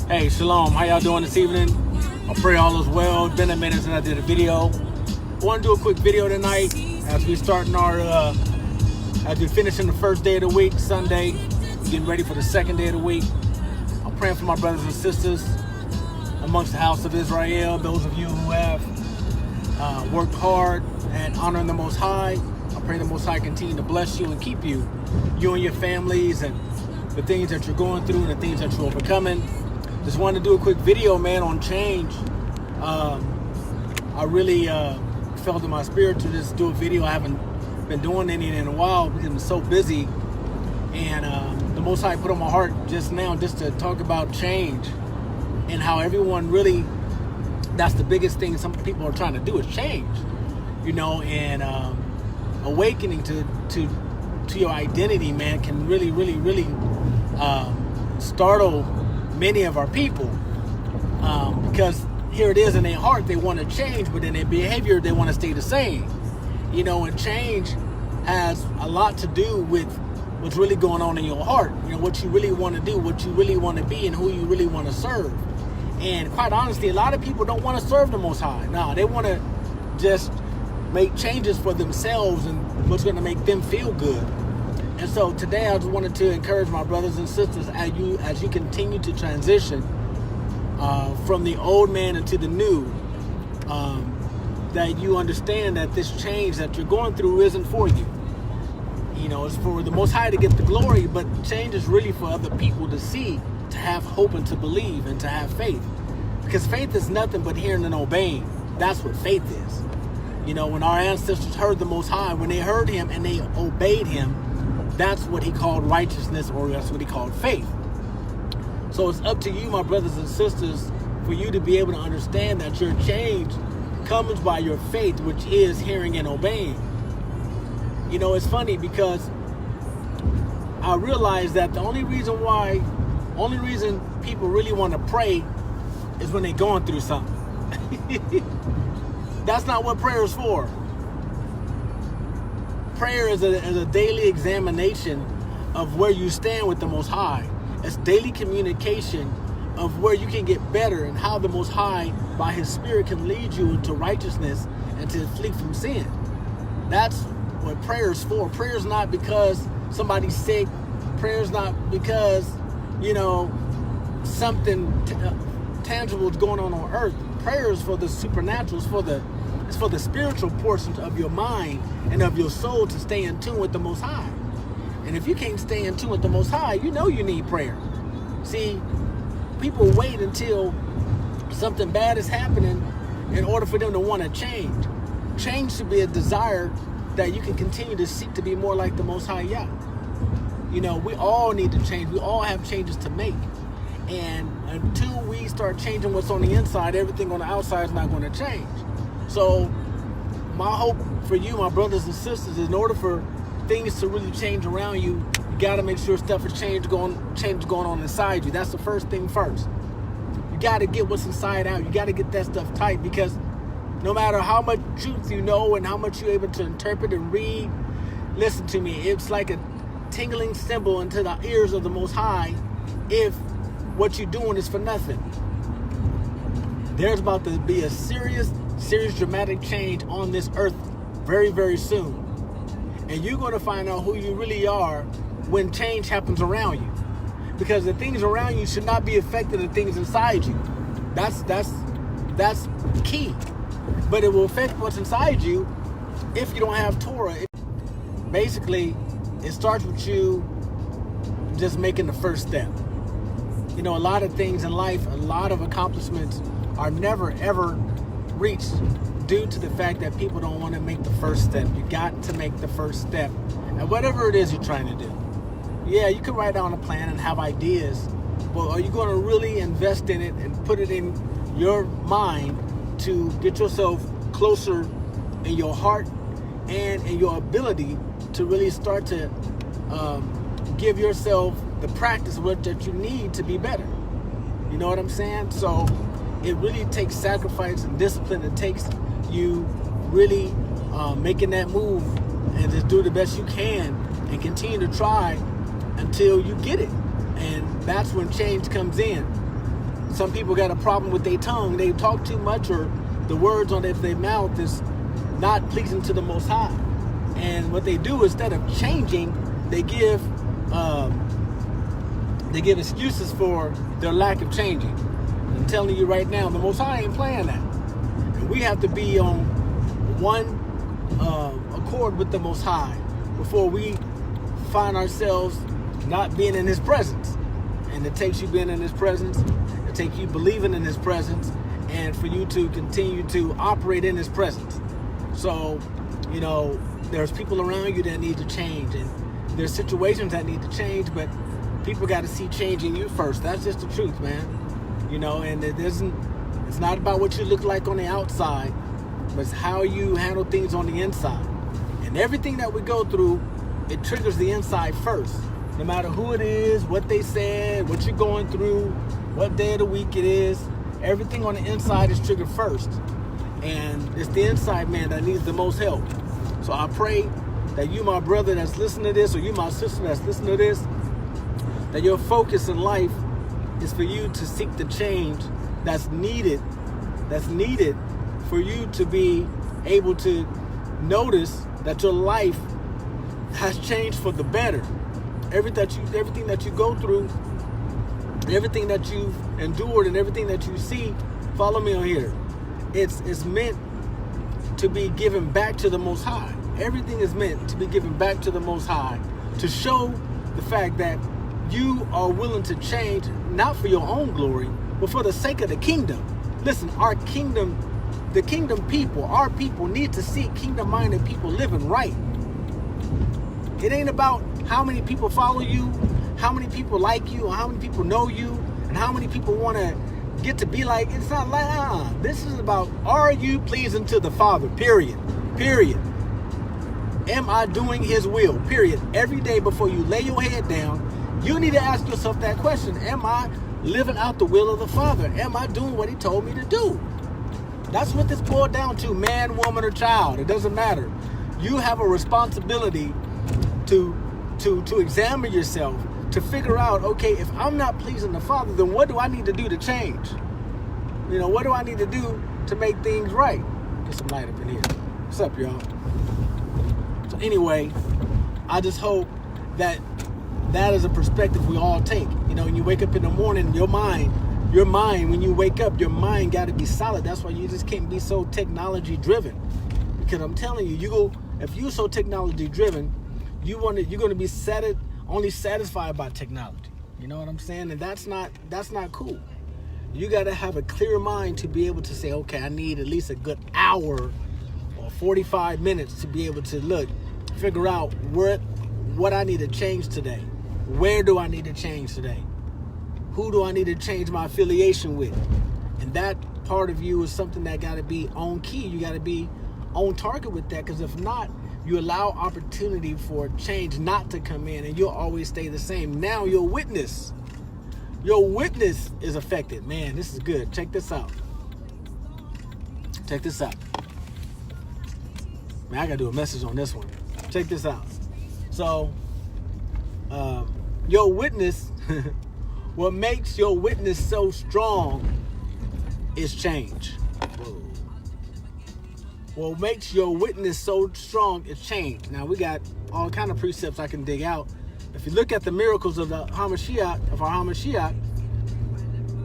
Hey, Shalom. How y'all doing this evening? I pray all is well. It's been a minute since I did a video. I want to do a quick video tonight as we starting as we finishing the first day of the week, Sunday, getting ready for the second day of the week. I'm praying for my brothers and sisters amongst the house of Israel, those of you who have worked hard and honoring the Most High. I pray the Most High continue to bless you and keep you and your families, and the things that you're going through and the things that you're overcoming. Just wanted to do a quick video, man, on change. I really felt in my spirit to just do a video. I haven't been doing any in a while because I'm so busy. And the Most High put on my heart just now just to talk about change and how everyone really, that's the biggest thing some people are trying to do is change. And awakening to your identity, man, can really, really, really startle many of our people, because here it is in their heart, they want to change, but in their behavior, they want to stay the same. And change has a lot to do with what's really going on in your heart, what you really want to do, what you really want to be, and who you really want to serve. And quite honestly, a lot of people don't want to serve the Most High. No, they want to just make changes for themselves and what's going to make them feel good. And so today I just wanted to encourage my brothers and sisters as you continue to transition from the old man into the new, that you understand that this change that you're going through isn't for you. It's for the Most High to get the glory, but change is really for other people to see, to have hope and to believe and to have faith. Because faith is nothing but hearing and obeying. That's what faith is. When our ancestors heard the Most High, when they heard him and they obeyed him, that's what he called righteousness, or that's what he called faith. So it's up to you, my brothers and sisters, for you to be able to understand that your change comes by your faith, which is hearing and obeying. It's funny because I realize that the only reason people really want to pray is when they're going through something. That's not what prayer is for. Prayer is a daily examination of where you stand with the Most High. It's daily communication of where you can get better and how the Most High, by His Spirit, can lead you into righteousness and to flee from sin. That's what prayer is for. Prayer is not because somebody's sick. Prayer is not because, something tangible is going on earth. Prayer is for the supernatural. It's for the spiritual portions of your mind and of your soul to stay in tune with the Most High. And if you can't stay in tune with the Most High, you need prayer. See, people wait until something bad is happening in order for them to want to change. Change should be a desire that you can continue to seek to be more like the Most High Yah. We all need to change. We all have changes to make. And until we start changing what's on the inside, everything on the outside is not going to change. So my hope for you, my brothers and sisters, in order for things to really change around you, you got to make sure stuff is change going on inside you. That's the first thing first. You got to get what's inside out. You got to get that stuff tight, because no matter how much truth you know and how much you're able to interpret and read, listen to me, it's like a tingling cymbal into the ears of the Most High if what you're doing is for nothing. There's about to be a serious dramatic change on this earth very, very soon. And you're going to find out who you really are when change happens around you. Because the things around you should not be affecting the things inside you. That's key. But it will affect what's inside you if you don't have Torah. Basically, it starts with you just making the first step. A lot of things in life, a lot of accomplishments are never, ever reached due to the fact that people don't want to make the first step. You got to make the first step. And whatever it is you're trying to do. yeah, you can write down a plan and have ideas, but are you going to really invest in it and put it in your mind to get yourself closer in your heart and in your ability to really start to give yourself the practice that you need to be better? You know what I'm saying? So it really takes sacrifice and discipline. It takes you really making that move and just do the best you can and continue to try until you get it. And that's when change comes in. Some people got a problem with their tongue. They talk too much, or the words on their mouth is not pleasing to the Most High. And what they do, instead of changing, they give excuses for their lack of changing. I'm telling you right now, the Most High ain't playing that. And we have to be on one accord with the Most High before we find ourselves not being in His presence. And it takes you being in His presence, it takes you believing in His presence, and for you to continue to operate in His presence. So, you know, there's people around you that need to change, and there's situations that need to change, but people got to see change in you first. That's just the truth, man. You know, and it's not about what you look like on the outside, but it's how you handle things on the inside. And everything that we go through, it triggers the inside first. No matter who it is, what they said, what you're going through, what day of the week it is, everything on the inside is triggered first. And it's the inside man that needs the most help. So I pray that you, my brother that's listening to this, or you, my sister that's listening to this, that your focus in life is for you to seek the change that's needed for you to be able to notice that your life has changed for the better. Everything that you go through, everything that you've endured, and everything that you see, follow me on here. It's meant to be given back to the Most High. Everything is meant to be given back to the Most High to show the fact that you are willing to change, not for your own glory, but for the sake of the kingdom. Listen, the kingdom people, our people need to see kingdom-minded people living right. It ain't about how many people follow you, how many people like you, or how many people know you, and how many people want to get to be like. It's not like, this is about, are you pleasing to the Father? Period. Am I doing His will? Period. Every day before you lay your head down, you need to ask yourself that question. Am I living out the will of the Father? Am I doing what He told me to do? That's what this boiled down to, man, woman, or child. It doesn't matter. You have a responsibility to examine yourself, to figure out, okay, if I'm not pleasing the Father, then what do I need to do to change? You know, what do I need to do to make things right? Get some light up in here. What's up, y'all? So anyway, I just hope that is a perspective we all take. You know, when you wake up in the morning, your mind, when you wake up, your mind got to be solid. That's why you just can't be so technology driven. Because I'm telling you, if you're so technology driven, you're going to be only satisfied by technology. You know what I'm saying? And that's not cool. You got to have a clear mind to be able to say, okay, I need at least a good hour or 45 minutes to be able to figure out what I need to change today. Where do I need to change today? Who do I need to change my affiliation with? And that part of you is something that got to be on key. You got to be on target with that, because if not, you allow opportunity for change not to come in, and you'll always stay the same. Now your witness is affected. Man, this is good. Check this out. Man, I gotta do a message on this one. Check this out. So, your witness, what makes your witness so strong is change. What makes your witness so strong is change. Now, we got all kind of precepts I can dig out. If you look at the miracles of our Hamashiach,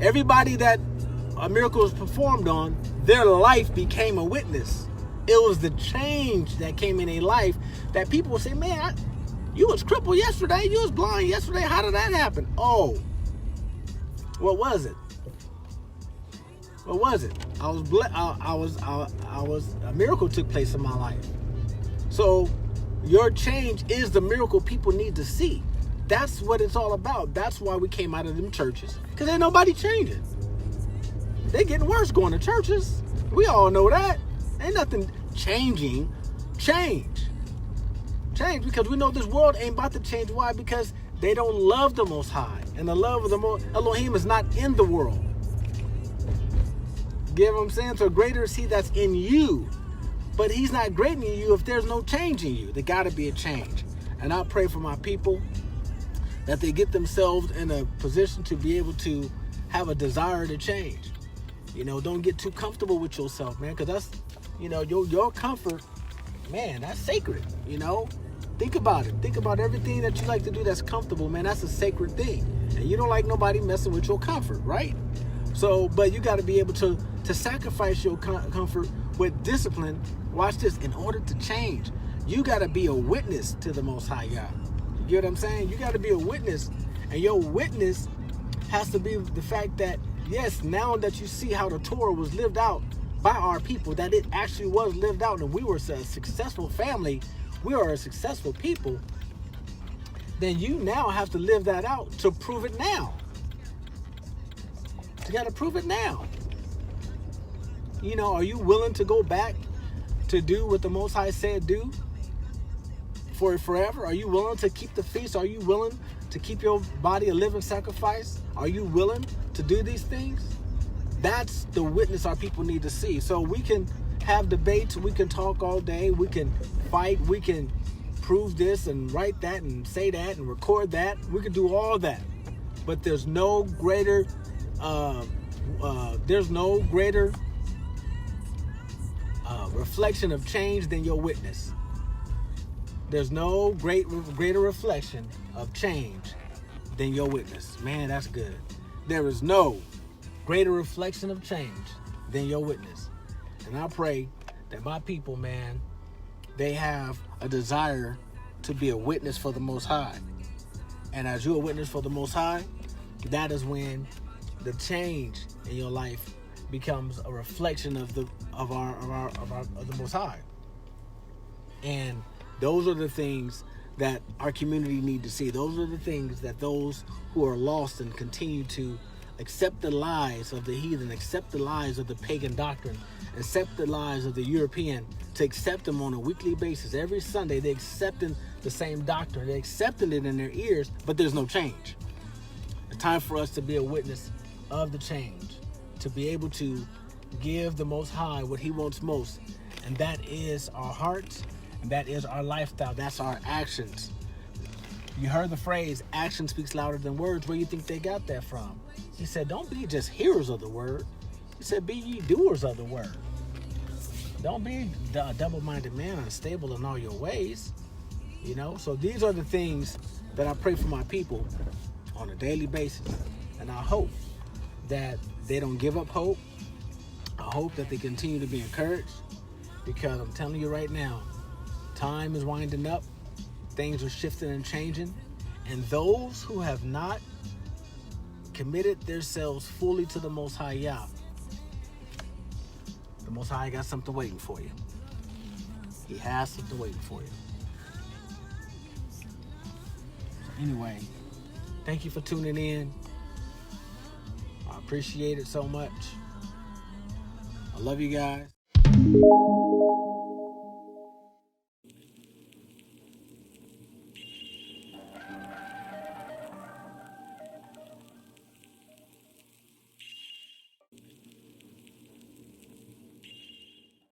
everybody that a miracle was performed on, their life became a witness. It was the change that came in a life that people would say, man, you was crippled yesterday, you was blind yesterday, how did that happen? Oh, what was it? What was it? A miracle took place in my life. So your change is the miracle people need to see. That's what it's all about. That's why we came out of them churches. Because ain't nobody changing. They getting worse going to churches. We all know that. Ain't nothing changing. Change, because we know this world ain't about to change. Why? Because they don't love the Most High. And the love of the Elohim is not in the world. Get what I'm saying? So greater is he that's in you. But he's not greater in you if there's no change in you. There got to be a change. And I pray for my people that they get themselves in a position to be able to have a desire to change. You know, don't get too comfortable with yourself, man, because that's, you know, your comfort, man, that's sacred, you know. Think about it. Think about everything that you like to do that's comfortable, man. That's a sacred thing. And you don't like nobody messing with your comfort, right? So, but you got to be able to sacrifice your comfort with discipline. Watch this. In order to change, you got to be a witness to the Most High God. You get what I'm saying? You got to be a witness. And your witness has to be the fact that, yes, now that you see how the Torah was lived out by our people, that it actually was lived out and we were a successful family, we are a successful people, then you now have to live that out to prove it now. You got to prove it now. You know, are you willing to go back to do what the Most High said do for forever? Are you willing to keep the feast? Are you willing to keep your body a living sacrifice? Are you willing to do these things? That's the witness our people need to see. So we can have debates, we can talk all day, we can fight, we can prove this and write that and say that and record that. We can do all that. But there's no greater reflection of change than your witness. There's no greater reflection of change than your witness. Man, that's good. There is no greater reflection of change than your witness. And I pray that my people, man, they have a desire to be a witness for the Most High. And as you're a witness for the Most High, that is when the change in your life becomes a reflection of the Most High. And those are the things that our community need to see. Those are the things that those who are lost and continue to accept the lies of the heathen, accept the lies of the pagan doctrine, accept the lies of the European, to accept them on a weekly basis. Every Sunday, they're accepting the same doctrine. They're accepting it in their ears, but there's no change. It's time for us to be a witness of the change, to be able to give the Most High what he wants most, and that is our hearts, and that is our lifestyle. That's our actions. You heard the phrase, action speaks louder than words. Where do you think they got that from? He said, don't be just hearers of the word. He said, be ye doers of the word. Don't be a double-minded man, unstable in all your ways. You know, so these are the things that I pray for my people on a daily basis. And I hope that they don't give up hope. I hope that they continue to be encouraged, because I'm telling you right now, time is winding up. Things are shifting and changing. And those who have not committed themselves fully to the Most High Yah, the Most High got something waiting for you. He has something waiting for you. So anyway, thank you for tuning in. I appreciate it so much. I love you guys.